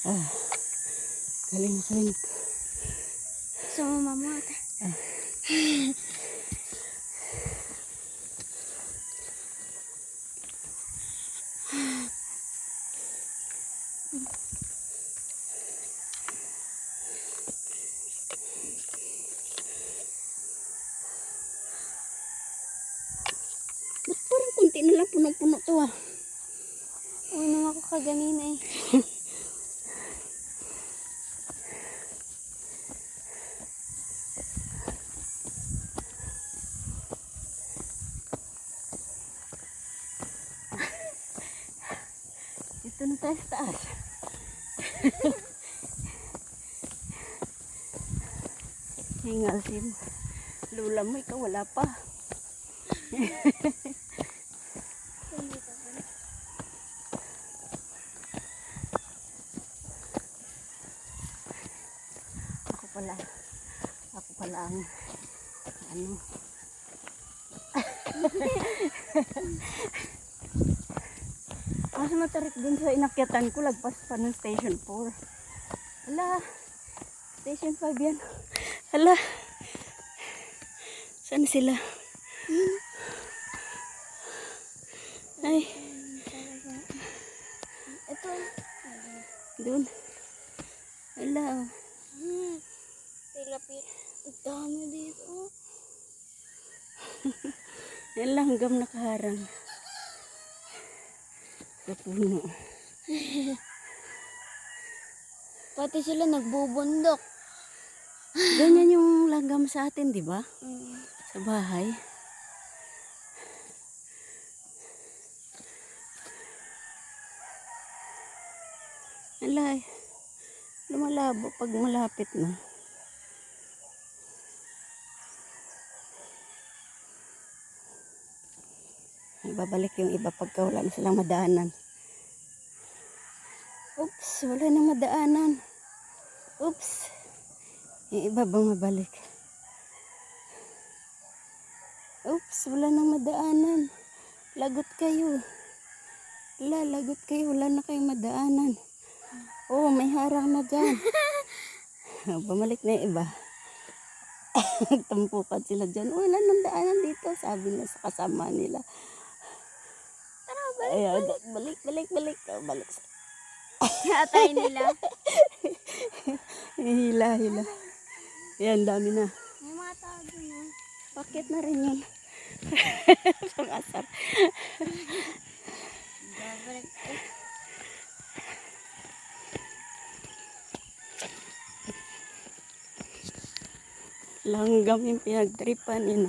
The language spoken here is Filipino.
Ah, galing, galing. Sumamamot. Ba't parang kunti na lang punong-puno to ah. Uy, nung ako kaganina eh. Dito na tayo sa taas. Hingal si lula mo, ikaw wala pa. Ako pala ang ano. Mas matarik din sa inakyatan ko, lagpas pa ng station 4. Hala, station 5 yan. Hala, saan sila? Ay, Ito. doon. Hala, Tilapit. Ang dami dito. yan lang hanggang nakaharang sa puno. Pati sila nagbubundok. Ganyan yung langgam sa atin, di ba? Sa bahay. Alay, lumalabo pag malapit na. Babalik yung iba pagka wala na silang madaanan. Oops, wala nang madaanan. Oops. Yung iba bang mabalik? Oops, wala nang madaanan. Lagot kayo. Lagot kayo, wala na kayong madaanan. Oh, may harang na dyan. Bumalik na yung iba. Nagtampukan sila dyan. Oh, wala nang daanan dito. Sabi na sa kasama nila. Tara, Ayan, balik. Oh, balik. atay nila. Hila. Ayan, dami na. May mga tao dun ah. Bakit na rin yun? Pang-asar. Babalik. Langgam yung pinagtripan yun.